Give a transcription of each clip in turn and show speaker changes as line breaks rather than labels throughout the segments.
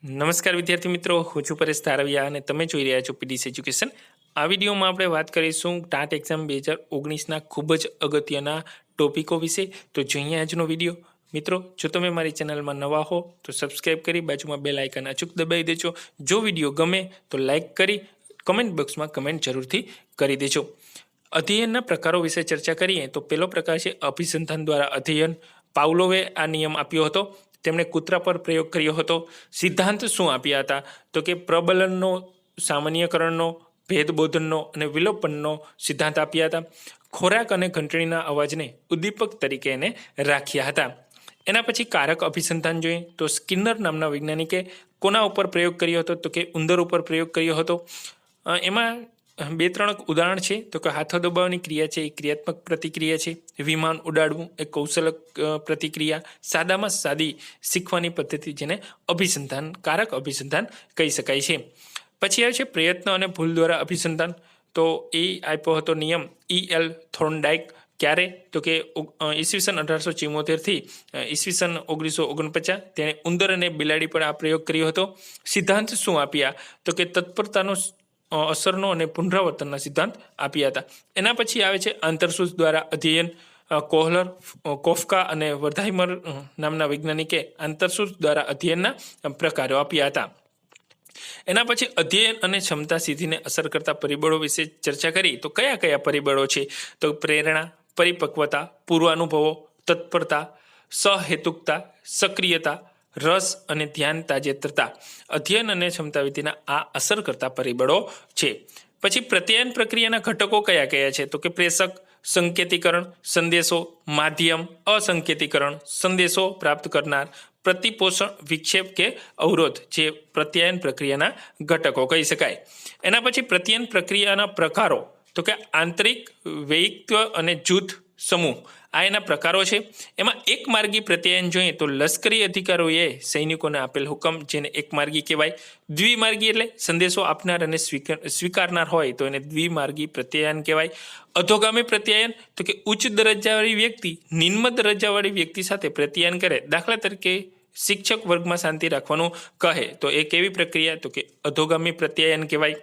નમસ્કાર વિદ્યાર્થી મિત્રો, હું છું પરેશ ધારવિયા અને તમે જોઈ રહ્યા છો પીડીસી એજ્યુકેશન. આ વિડીયોમાં આપણે વાત કરીશું ટાટ એક્ઝામ 2019ના ખૂબ જ અગત્યના ટોપિકો વિશે. તો જોઈએ આજનો વિડીયો. મિત્રો, જો તમે મારી ચેનલમાં નવા હો તો સબસ્ક્રાઈબ કરી બાજુમાં બેલ આઇકન અચૂક દબાવી દેજો. જો વિડીયો ગમે તો લાઇક કરી કમેન્ટ બોક્સમાં કમેન્ટ જરૂરથી કરી દેજો. અધ્યયનના પ્રકારો વિશે ચર્ચા કરીએ તો પહેલો પ્રકાર છે અભિસંધાન દ્વારા અધ્યયન. પાવલોવે આ નિયમ આપ્યો હતો. તેમણે કૂતરા પર પ્રયોગ કર્યો હતો. સિદ્ધાંત શું આપ્યા હતા? તો કે પ્રબલનનો, સામાન્યકરણનો, ભેદબોધનનો અને વિલોપનનો સિદ્ધાંત આપ્યા હતા. ખોરાક અને ઘંટડીના અવાજને ઉદ્દીપક તરીકે એને રાખ્યા હતા. એના પછી કારક અભિસંધાન જોઈએ તો સ્કિનર નામના વૈજ્ઞાનિકે કોના ઉપર પ્રયોગ કર્યો હતો? તો કે ઉંદર ઉપર પ્રયોગ કર્યો હતો. એમાં 2-3 ઉદાહરણ છે. તો કે હાથો દબાવવાની ક્રિયા છે એ ક્રિયાત્મક પ્રતિક્રિયા છે. વિમાન ઉડાડવું એ કૌશલક પ્રતિક્રિયા. સાદામાં સાદી શીખવાની પદ્ધતિ જેને અભિસંધાન, કારક અભિસંધાન કહી શકાય છે. પછી આવે છે પ્રયત્ન અને ભૂલ દ્વારા અભિસંધાન. તો એ આપ્યો હતો નિયમ E.L. થોર્નડાઇક. ક્યારે? તો કે ઈસવીસન 1874થી ઈસવીસન 1949 તેણે ઉંદર અને બિલાડી પર આ પ્રયોગ કર્યો હતો. સિદ્ધાંત શું આપ્યા? તો કે તત્પરતાનો, અસરનો અને પુનરાવર્તનના સિદ્ધાંત આપ્યા હતા. એના પછી આવે છે આંતરસૂઝ દ્વારા અધ્યયન. કોહલર, કોફકા અને વર્ધાઇમર નામના વૈજ્ઞાનિકે આંતરસૂઝ દ્વારા અધ્યયનના પ્રકારો આપ્યા હતા. એના પછી અધ્યયન અને ક્ષમતા સિદ્ધિને અસર કરતા પરિબળો વિશે ચર્ચા કરી. તો કયા કયા પરિબળો છે? તો પ્રેરણા, પરિપક્વતા, પૂર્વાનુભવો, તત્પરતા, સહેતુકતા, સક્રિયતા, રસ અને ધ્યાન તાજેતરતા અધ્યયન અને ક્ષમતા વિધિના આ અસર કરતા પરિબળો છે. પછી પ્રત્યાયન પ્રક્રિયાના ઘટકો કયા કયા છે? તો કે પ્રેષક, સંકેતીકરણ, સંદેશો, માધ્યમ, અસંકેતીકરણ, સંદેશો પ્રાપ્ત કરનાર, પ્રતિપોષણ, વિક્ષેપ કે અવરોધ જે પ્રત્યાયન પ્રક્રિયાના ઘટકો કહી શકાય. એના પછી પ્રત્યાયન પ્રક્રિયાના પ્રકારો. તો કે આંતરિક, વૈયક્તિક અને જૂથ સમૂહ આ એના પ્રકારો છે. એમાં એક માર્ગી પ્રત્યાયન જોઈએ તો લશ્કરી અધિકારીઓએ સૈનિકોને આપેલ હુકમ જેને એક માર્ગી કહેવાય. દ્વિમાર્ગી એટલે સંદેશો આપનાર અને સ્વીકારનાર હોય તો એને દ્વિમાર્ગી પ્રત્યાયન કહેવાય. અધોગામી પ્રત્યાયન તો કે ઉચ્ચ દરજ્જાવાળી વ્યક્તિ નિમ્ન દરજ્જાવાળી વ્યક્તિ સાથે પ્રત્યાયન કરે. દાખલા તરીકે શિક્ષક વર્ગમાં શાંતિ રાખવાનું કહે તો એ કેવી પ્રક્રિયા? તો કે અધોગામી પ્રત્યાયન કહેવાય.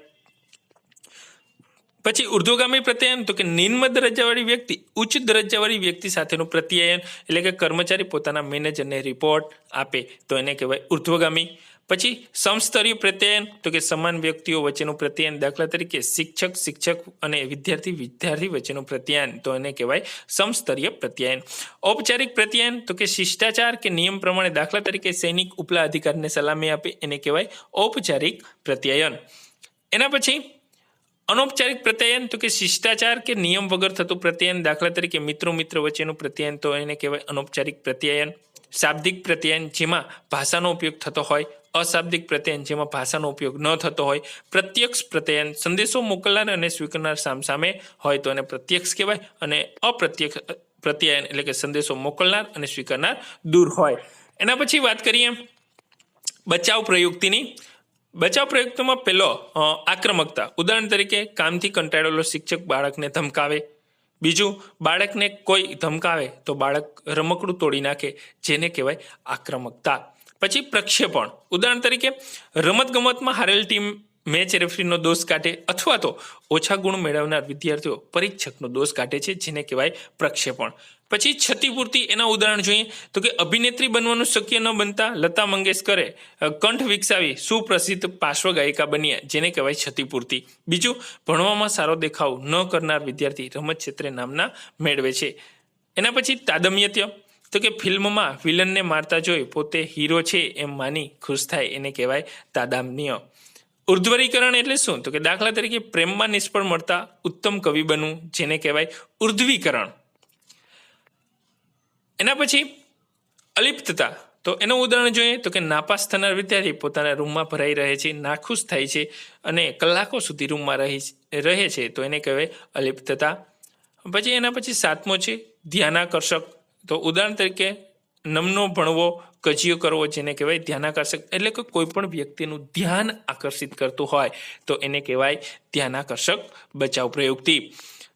પછી ઉર્ધ્વગામી પ્રત્યાયન તો કે નિમ્ન દરજ્જાવાળી વ્યક્તિ ઉચ્ચ દરજ્જાવાળી વ્યક્તિ સાથેનું પ્રત્યાયન એટલે કે કર્મચારી પોતાના મેનેજરને રિપોર્ટ આપે તો એને કહેવાય ઉર્ધ્વગામી. પછી સમસ્તરીય પ્રત્યાયન તો કે સમાન વ્યક્તિઓ વચ્ચેનું પ્રત્યાયન. દાખલા તરીકે શિક્ષક અને વિદ્યાર્થી વચ્ચેનું પ્રત્યાયન તો એને કહેવાય સમસ્તરીય પ્રત્યાયન. ઔપચારિક પ્રત્યાયન તો કે શિષ્ટાચાર કે નિયમ પ્રમાણે, દાખલા તરીકે સૈનિક ઉપલા અધિકારીને સલામી આપે એને કહેવાય ઔપચારિક પ્રત્યાયન. એના પછી અનૌપચારિક પ્રત્યાયન તો કે શિષ્ટાચાર કે નિયમ વગર થતું પ્રત્યાયન. દાખલા તરીકે મિત્રો વચ્ચેનું પ્રત્યાયન તો એને કહેવાય અનૌપચારિક પ્રત્યાયન. શાબ્દિક પ્રત્યાયન જેમાં ભાષાનો ઉપયોગ થતો હોય. અશાબ્દિક પ્રત્યાયન જેમાં ભાષાનો ઉપયોગ ન થતો હોય. પ્રત્યક્ષ પ્રત્યાયન સંદેશો મોકલનાર અને સ્વીકારનાર સામસામે હોય તો એને પ્રત્યક્ષ કહેવાય. અને અપ્રત્યક્ષ પ્રત્યાયન એટલે કે સંદેશો મોકલનાર અને સ્વીકારનાર દૂર હોય. એના પછી વાત કરીએ બચાવ પ્રયુક્તિની. બચાવ પ્રયુક્તિમાં પહેલો આક્રમકતા. ઉદાહરણ તરીકે કામથી કંટાળેલો શિક્ષક બાળકને ધમકાવે. બીજું, બાળકને કોઈ ધમકાવે તો બાળક રમકડું તોડી નાખે જેને કહેવાય આક્રમકતા. પછી પ્રક્ષેપણ. ઉદાહરણ તરીકે રમતગમતમાં હારેલ ટીમ મેચ રેફરીનો દોષ કાઢે અથવા તો ઓછા ગુણ મેળવનાર વિદ્યાર્થીઓ પરીક્ષકનો દોષ કાઢે છે જેને કહેવાય પ્રક્ષેપણ. પછી ક્ષતિપૂર્તિ. એના ઉદાહરણ જોઈએ તો કે અભિનેત્રી બનવાનું શક્ય ન બનતા લતા મંગેશકરે કંઠ વિકસાવી સુપ્રસિદ્ધ પાર્શ્વ ગાયિકા બન્યા જેને કહેવાય ક્ષતિપૂર્તિ. બીજું, ભણવામાં સારો દેખાવ ન કરનાર વિદ્યાર્થી રમત ક્ષેત્રે નામના મેળવે છે. એના પછી તાદમ્યત્ય તો કે ફિલ્મમાં વિલનને મારતા જોઈ પોતે હીરો છે એમ માની ખુશ થાય એને કહેવાય તાદામ્ય. ઉર્ધ્વરીકરણ એટલે શું? તો કે દાખલા તરીકે પ્રેમમાં નિષ્ફળ મળતા ઉત્તમ કવિ બનવું જેને કહેવાય ઉર્ધ્વીકરણ. એના પછી અલિપ્તતા. તો એનું ઉદાહરણ જોઈએ તો કે નાપાસ થનાર વિદ્યાર્થી પોતાના રૂમમાં ભરાઈ રહે છે, નાખુશ થાય છે અને કલાકો સુધી રૂમમાં રહે છે તો એને કહેવાય અલિપ્તતા. પછી એના પછી 7મો છે ધ્યાનાકર્ષક. તો ઉદાહરણ તરીકે નમનો ભણવો, કજિયો કરવો જેને કહેવાય ધ્યાનાકર્ષક. એટલે કે કોઈ પણ વ્યક્તિનું ધ્યાન આકર્ષિત કરતું હોય તો એને કહેવાય ધ્યાનાકર્ષક બચાવ પ્રયુક્તિ.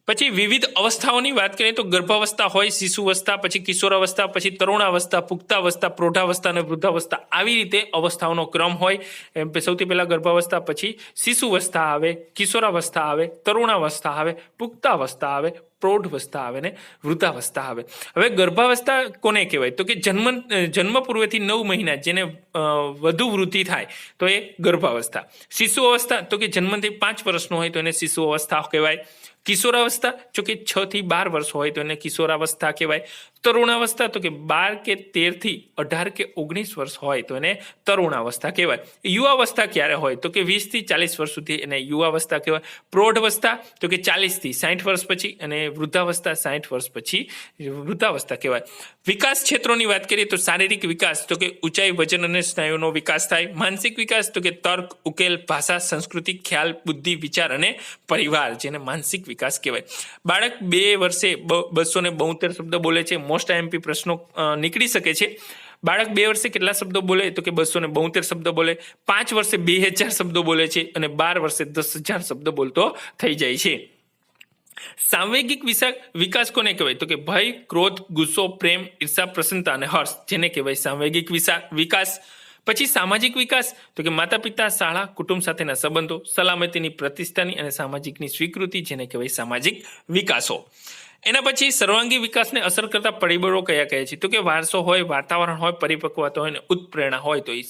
પછી વિવિધ અવસ્થાઓની વાત કરીએ તો ગર્ભાવસ્થા હોય, શિશુઅવસ્થા, પછી કિશોરાવસ્થા, પછી તરુણાવસ્થા, પુખ્તાવસ્થા, પ્રૌઢાવસ્થા અને વૃદ્ધાવસ્થા, આવી રીતે અવસ્થાઓનો ક્રમ હોય. સૌથી પહેલા ગર્ભાવસ્થા, પછી શિશુઅવસ્થા આવે, કિશોરાવસ્થા આવે, તરુણાવસ્થા આવે, પુખ્તાવસ્થા આવે, પ્રૌઢાવસ્થા આવે ને વૃદ્ધાવસ્થા આવે. હવે ગર્ભાવસ્થા કોને કહેવાય તો કે જન્મ પૂર્વેથી 9 મહિના જેને વધુ વૃદ્ધિ થાય તો એ ગર્ભાવસ્થા. શિશુ અવસ્થા તો કે જન્મથી 5 વર્ષનો હોય તો એને શિશુ અવસ્થા કહેવાય. કિશોરાવસ્થા જો કે 6 થી 12 વર્ષ હોય તો એને કિશોરાવસ્થા કહેવાય. તરુણાવસ્થા તો કે 12 કે 13 થી 18 કે 19 વર્ષ હોય તો એને તરુણાવસ્થા કહેવાય. યુવાવસ્થા ક્યારે હોય તો કે 20 થી 40 વર્ષ સુધી એને યુવાવસ્થા કહેવાય. પ્રૌઢાવસ્થા તો કે 40 થી 60 વર્ષ પછી અને વૃદ્ધાવસ્થા 60 વર્ષ પછી વૃદ્ધાવસ્થા કહેવાય. વિકાસ ક્ષેત્રોની વાત કરીએ તો શારીરિક વિકાસ તો કે ઊંચાઈ, વજન અને સ્નાયુનો વિકાસ થાય. માનસિક વિકાસ તો કે તર્ક, ઉકેલ, ભાષા, સંસ્કૃતિ, ખ્યાલ, બુદ્ધિ, વિચાર અને પરિવાર, જેને માનસિક વિકાસ કહેવાય. બાળક 2 વર્ષે 272 શબ્દ બોલે છે. મોસ્ટ આઈએમપી પ્રશ્નો નીકળી શકે છે. બાળક 2 વર્ષે કેટલા શબ્દો બોલે તો કે 272 શબ્દ બોલે. 5 વર્ષે 2000 શબ્દો બોલે છે અને 12 વર્ષે 10,000 શબ્દ બોલતો થઈ જાય છે. સાંવેગિક વિકાસ કોને કહેવાય તો કે ભય, ક્રોધ, ગુસ્સો, પ્રેમ, ઈર્ષા, પ્રસન્નતા અને હર્ષ, જેને કહેવાય સાંવેગિક વિકાસ. પછી સામાજિક વિકાસ તો કે માતા પિતા, શાળા, કુટુંબ સાથેના સંબંધો, સલામતીની, પ્રતિષ્ઠાની અને સામાજિકની સ્વીકૃતિ, જેને કહેવાય સામાજિક વિકાસો. એના પછી સર્વાંગી વિકાસને અસર કરતા પરિબળો કયા કયા છે તો કે વારસો હોય, વાતાવરણ હોય, પરિપક્વતા હોય અને ઉત્પ્રેરણા હોય તો એ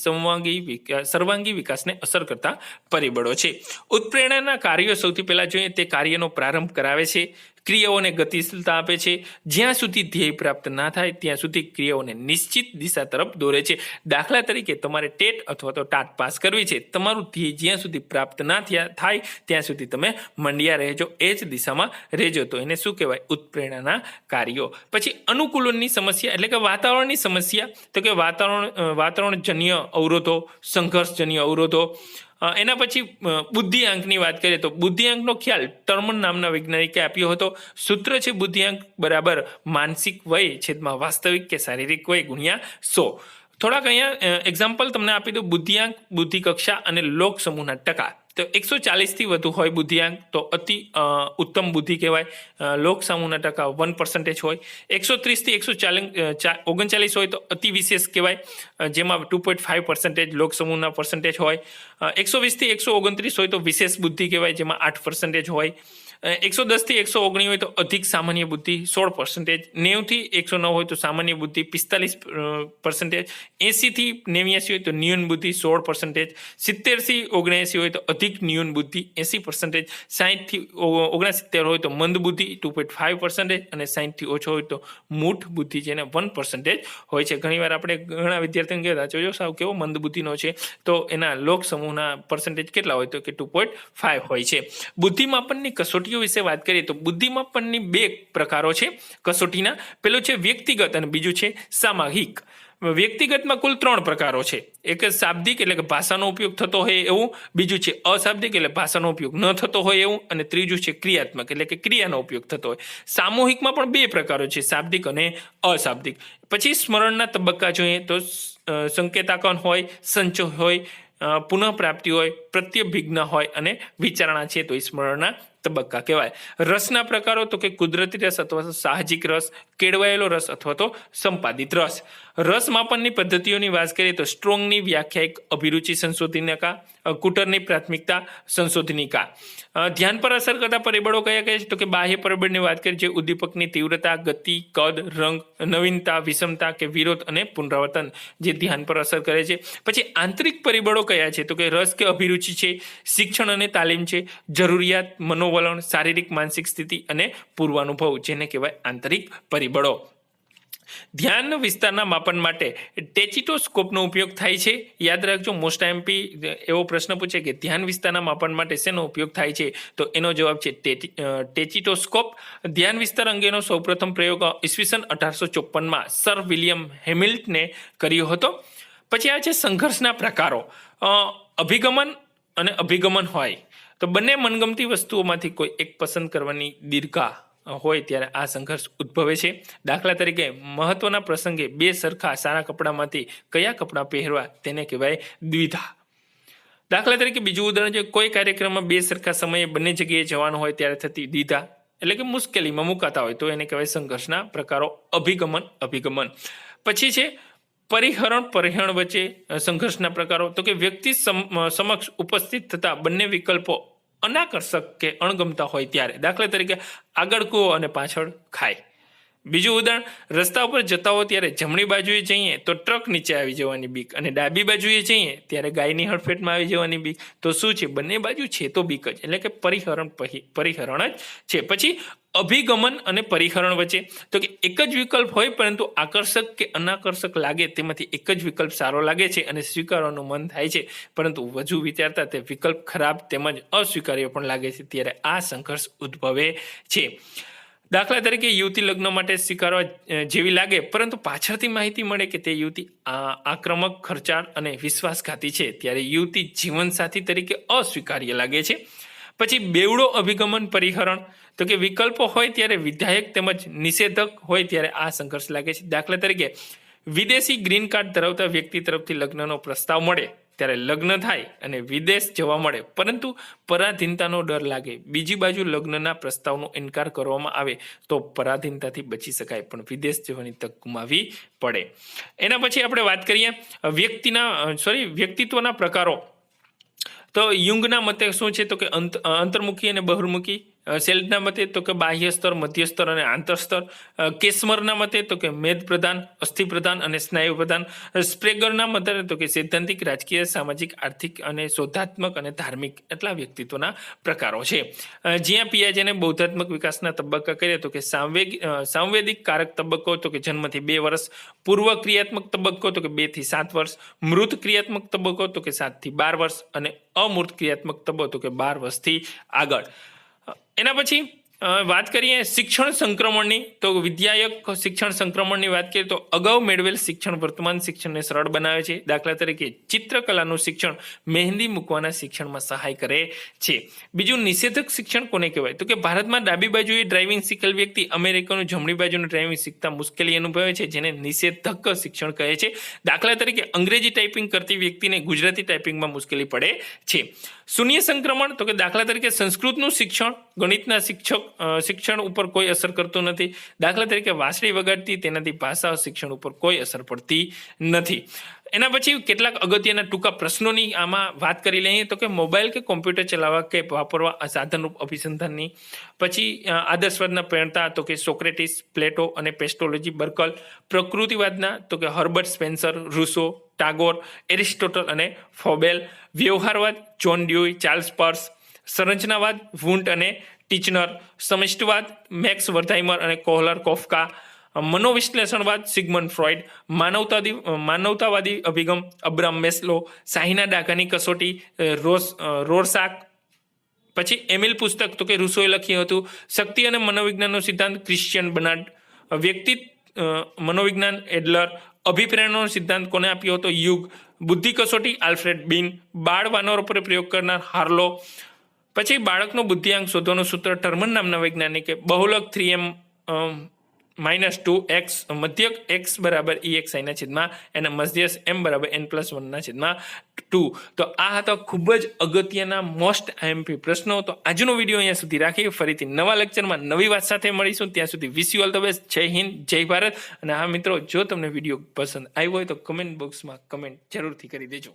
સર્વાંગી વિકાસને અસર કરતા પરિબળો છે. ઉત્પ્રેરણાના કાર્યો સૌથી પહેલા જોઈએ તે કાર્યનો પ્રારંભ કરાવે છે, ક્રિયાઓને ગતિશીલતા આપે છે. જ્યાં સુધી ધ્યેય પ્રાપ્ત ના થાય ત્યાં સુધી ક્રિયાઓને નિશ્ચિત દિશા તરફ દોરે છે. દાખલા તરીકે તમારે ટેટ અથવા તો ટાટ પાસ કરવી છે, તમારું ધ્યેય જ્યાં સુધી પ્રાપ્ત ના થાય ત્યાં સુધી તમે મંડ્યા રહેજો, એ જ દિશામાં રહેજો, તો એને શું કહેવાય ઉત્પ્રેરણાના કાર્યો. પછી અનુકૂલનની સમસ્યા એટલે કે વાતાવરણની સમસ્યા તો કે વાતાવરણજન્ય અવરોધો, સંઘર્ષજન્ય અવરોધો. એના પછી બુદ્ધિઆંકની વાત કરીએ તો બુદ્ધિઆંકનો ખ્યાલ ટર્મન નામના વૈજ્ઞાનિકે આપ્યો હતો. સૂત્ર છે બુદ્ધિઆંક બરાબર માનસિક વય છેદમાં વાસ્તવિક કે શારીરિક વય ગુણ્યા 100. થોડાક અહીંયા એક્ઝામ્પલ તમને આપી દઉં. બુદ્ધિઆંક, બુદ્ધિ કક્ષા અને લોક સમૂહના ટકા. તો 140 થી વધુ હોય બુદ્ધિઆંક તો અતિ ઉત્તમ બુદ્ધિ કહેવાય. લોક સમૂહના ટકા 1% હોય. 130 થી 139 હોય તો અતિ વિશેષ કહેવાય, જેમાં 2.5% લોક સમૂહના પર્સન્ટેજ હોય. 120 થી 129 હોય તો વિશેષ બુદ્ધિ કહેવાય, જેમાં 8% હોય. 110 થી 119 હોય તો અધિક સામાન્ય બુદ્ધિ 16%. 90 થી 109 હોય તો સામાન્ય બુદ્ધિ 45%. 80 થી 89 હોય તો ન્યૂન બુદ્ધિ 16%. 70 થી 79 હોય તો અધિક ન્યૂન બુદ્ધિ 80%. 60 થી 69 હોય તો મંદ બુદ્ધિ 2.5% અને 60 થી ઓછો હોય તો મૂઠ બુદ્ધિ, જેને 1% હોય છે. ઘણીવાર આપણે ઘણા વિદ્યાર્થીઓને કહેતા જોજો સાવ કેવો મંદ બુદ્ધિનો છે, તો એના લોક સમૂહના પર્સન્ટેજ કેટલા હોય તો કે 2.5 હોય છે. બુદ્ધિમાપનની કસોટી વિશે વાત કરીએ તો બુદ્ધિમાપનની 2 પ્રકારો છે કસોટીના. પેલું છે વ્યક્તિગત અને બીજું છે સામાહિક. વ્યક્તિગતમાં કુલ 3 પ્રકારો છે. એક શાબ્દિક એટલે કે ભાષાનો ઉપયોગ થતો હોય એવું, બીજું છે અશાબ્દિક એટલે ભાષાનો ઉપયોગ ન થતો હોય એવું, અને ત્રીજું છે ક્રિયાત્મક એટલે કે ક્રિયાનો ઉપયોગ થતો હોય. સામૂહિકમાં પણ 2 પ્રકારો છે, શાબ્દિક અને અશાબ્દિક. પછી સ્મરણના તબક્કા જોઈએ તો સંકેતાંકન હોય, સંચય હોય, પુનઃપ્રાપ્તિ હોય, પ્રત્યભિજ્ઞ હોય અને વિચારણા છે તો એ સ્મરણના તબક્કા કહેવાય. રસના પ્રકારો તો કે કુદરતી રસ અથવા તો સાહજિક રસ, કેળવાયેલો રસ અથવા તો સંપાદિત રસ. રસ માપનની પદ્ધતિઓની વાત કરીએ તો સ્ટ્રોંગની વ્યાખ્યાયિક અભિરુચિ સંશોધનિકા, કુટરની પ્રાથમિકતા સંશોધનિકા. ધ્યાન પર અસર કરતા પરિબળો કયા કયા છે તો કે બાહ્ય પરિબળની વાત કરીએ જે ઉદ્દીપકની તીવ્રતા, ગતિ, કદ, રંગ, નવીનતા, વિષમતા કે વિરોધ અને પુનરાવર્તન, જે ધ્યાન પર અસર કરે છે. પછી આંતરિક પરિબળો કયા છે તો કે રસ કે અભિરુચિ છે, શિક્ષણ અને તાલીમ છે, જરૂરિયાત, મનોવલણ, શારીરિક માનસિક સ્થિતિ અને પૂર્વાનુભવ, જેને કહેવાય આંતરિક પરિબળો. ધ્યાન વિસ્તારના માપન માટે ટેચિટોસ્કોપનો ઉપયોગ થાય છે. યાદ રાખજો, મોસ્ટ આઈએમપી એવો પ્રશ્ન પૂછે કે ધ્યાન વિસ્તારના માપન માટે શેનો ઉપયોગ થાય છે તો એનો જવાબ છે ટેચિટોસ્કોપ. ધ્યાન વિસ્તાર અંગેનો સૌપ્રથમ પ્રયોગ ઈસવીસન 1854માં સર વિલિયમ હેમિલ્ટને કર્યો હતો. પછી આ છે સંઘર્ષના પ્રકારો. અભિગમન અને અભિગમન હોય તો બંને મનગમતી વસ્તુઓમાંથી કોઈ એક પસંદ કરવાની દીર્ઘા હોય ત્યારે આ સંઘર્ષ ઉદ્ભવે છે. દાખલા તરીકે મહત્વના પ્રસંગે 2 સરખા સારા કપડામાંથી કયા કપડાં પહેરવા તેને કહેવાય દ્વિધા. દાખલા તરીકે બીજું ઉદાહરણ છે, કોઈ કાર્યક્રમમાં 2 સરખા સમયે બંને જગ્યાએ જવાનું હોય ત્યારે થતી દ્વિધા. એટલે કે મુશ્કેલીમાં મુકાતા હોય તો એને કહેવાય સંઘર્ષના પ્રકારો અભિગમન. પછી છે પરિહરણ વચ્ચે સંઘર્ષના પ્રકારો, તો કે વ્યક્તિ સમક્ષ ઉપસ્થિત થતા બંને વિકલ્પો અનાકર્ષક કે અણગમતા હોય ત્યારે, દાખલા તરીકે આગળ કૂવો અને પાછળ ખાય. બીજું ઉદાહરણ, રસ્તા ઉપર જતા હો ત્યારે જમણી બાજુએ જઈએ તો ટ્રક નીચે આવી જવાની બીક, અને ડાબી બાજુએ જઈએ ત્યારે ગાયની હડફેટમાં આવી જવાની બીક. તો શું છે, બંને બાજુ છે તો બીક જ, એટલે કે પરિહરણ જ છે. પછી અભિગમન અને પરિહરણ વચ્ચે, તો કે એક જ વિકલ્પ હોય પરંતુ આકર્ષક કે અનાકર્ષક લાગે તેમાંથી એક જ વિકલ્પ સારો લાગે છે અને સ્વીકારવાનું મન થાય છે, પરંતુ વધુ વિચારતા તે વિકલ્પ ખરાબ તેમજ અસ્વીકાર્ય પણ લાગે છે, ત્યારે આ સંઘર્ષ ઉદ્ભવે છે. દાખલા તરીકે યુવતી લગ્ન માટે સ્વીકારવા જેવી લાગે પરંતુ પાછળથી માહિતી મળે કે તે યુવતી આક્રમક, ખર્ચાળ અને વિશ્વાસઘાતી છે, ત્યારે યુવતી જીવનસાથી તરીકે અસ્વીકાર્ય લાગે છે. પછી બેવડો અભિગમન પરિહરણ, તો કે વિકલ્પો હોય ત્યારે વિધાયક તેમજ નિષેધક હોય ત્યારે આ સંઘર્ષ લાગે છે. દાખલા તરીકે વિદેશી ગ્રીન કાર્ડ ધરાવતા વ્યક્તિ તરફથી લગ્નનો પ્રસ્તાવ મળે ત્યારે લગ્ન થાય અને વિદેશ જવા મળે, પરંતુ પરાધીનતાનો ડર લાગે. બીજી બાજુ લગ્નના પ્રસ્તાવનો ઇનકાર કરવામાં આવે તો પરાધીનતાથી બચી શકાય પણ વિદેશ જવાની તક ગુમાવવી પડે. એના પછી આપણે વાત કરીએ વ્યક્તિત્વના પ્રકારો. તો યુંગના મતે શું છે, તો કે અંતર્મુખી અને બહિર્મુખી. સેલ્ડના મતે તો કે બાહ્ય સ્તર, મધ્ય સ્તર અને આંતર સ્તર. કેસમરના મતે તો કે મેદ પ્રધાન, અસ્થિ પ્રધાન અને સ્નાયુ પ્રધાન. સ્પ્રેગરના મતે તો કે સૈદ્ધાંતિક, રાજકીય, સામાજિક, આર્થિક અને શોધાત્મક અને ધાર્મિક એટલા વ્યક્તિત્વના પ્રકારો છે. જ્યાં પિયાજેને બૌદ્ધાત્મક વિકાસના તબક્કા કરીએ તો કે સાંવેદિક કારક તબક્કો તો કે જન્મથી 2 વર્ષ, પૂર્વ ક્રિયાત્મક તબક્કો તો કે 2 થી 7 વર્ષ, મૃત ક્રિયાત્મક તબક્કો તો કે 7 થી 12 વર્ષ અને અમૂર્ત ક્રિયાત્મક તબક્કો તો કે 12 વર્ષથી આગળ. એના પછી વાત કરીએ શિક્ષણ સંક્રમણની, તો વિદ્યાયક શિક્ષણ સંક્રમણની વાત કરીએ તો અગાઉ મેળવેલ શિક્ષણ વર્તમાન શિક્ષણને સરળ બનાવે છે. દાખલા તરીકે ચિત્રકલાનું શિક્ષણ મહેંદી મૂકવાના શિક્ષણમાં સહાય કરે છે. બીજું નિષેધક શિક્ષણ કોને કહેવાય, તો કે ભારતમાં ડાબી બાજુએ ડ્રાઇવિંગ શીખેલ વ્યક્તિ અમેરિકાનું જમણી બાજુનું ડ્રાઇવિંગ શીખતા મુશ્કેલી અનુભવે છે, જેને નિષેધક શિક્ષણ કહે છે. દાખલા તરીકે અંગ્રેજી ટાઈપિંગ કરતી વ્યક્તિને ગુજરાતી ટાઈપિંગમાં મુશ્કેલી પડે છે. શૂન્ય સંક્રમણ, તો કે દાખલા તરીકે સંસ્કૃતનું શિક્ષણ ગણિતના શિક્ષણ ઉપર કોઈ અસર કરતું નથી. દાખલા તરીકે વાંસળી વગાડતી તેનાથી ભાષા શિક્ષણ ઉપર કોઈ અસર પડતી નથી. એના પછી કેટલાક અગત્યના ટૂંકા પ્રશ્નોની આમાં વાત કરી લઈએ, તો કે મોબાઈલ કે કોમ્પ્યુટર ચલાવવા કે વાપરવા સાધનરૂપ અભિસંધાનની. પછી આદર્શવાદના પ્રેરણા, તો કે સોક્રેટિસ, પ્લેટો અને પેસ્ટોલોજી બર્કલ. પ્રકૃતિવાદના, તો કે હર્બર્ટ સ્પેન્સર, રૂસો, ટાગોર, એરિસ્ટોટલ અને ફોબેલ. વ્યવહારવાદ, જોન ડ્યુઈ, ચાર્લ્સ પર્સ. સંરચનાવાદ, વુન્ટ અને ટીચનર. સમષ્ટિવાદ, મેક્સ વર્ધાઇમર અને કોહલર કોફકા. મનોવિશ્લેષણવાદ, સિગમન્ડ ફ્રોઇડ. માનવતાવાદી અભિગમ, અબ્રામ મેસ્લો. શાહીના ડાઘાની કસોટી, રોરસાક. પછી એમિલ પુસ્તક, તો કે રૂસોએ લખ્યું હતું. શક્તિ અને મનોવિજ્ઞાનનો સિદ્ધાંત, ક્રિશ્ચિયન બર્નાર્ડ. વ્યક્તિ મનોવિજ્ઞાન, એડલર. અભિપ્રેરણાનો સિદ્ધાંત કોને આપ્યો હતો, યુગ. બુદ્ધિ કસોટી, આલ્ફ્રેડ બીન. બાળ વાનરો પર પ્રયોગ કરનાર, હાર્લો. પછી બાળકનો બુદ્ધિઆંક શોધવાનું સૂત્ર, ટર્મન નામના વૈજ્ઞાનિકે. બહુલક 3m-2x, મધ્યક x બરાબર EXI ના છેદમાં એના મધ્યસ્થ m બરાબર n+1 ના છેદમાં 2. તો આ હતા ખૂબ જ અગત્યના મોસ્ટ IMP પ્રશ્નો. તો આજનો વિડીયો અહીંયા સુધી રાખીએ, ફરીથી નવા લેક્ચરમાં નવી વાત સાથે મળીશું. ત્યાં સુધી wish you all the best. જય હિન્દ, જય ભારત. અને હા મિત્રો, જો તમને વિડીયો પસંદ આવ્યો હોય તો કમેન્ટ બોક્સમાં કમેન્ટ જરૂરથી કરી દેજો.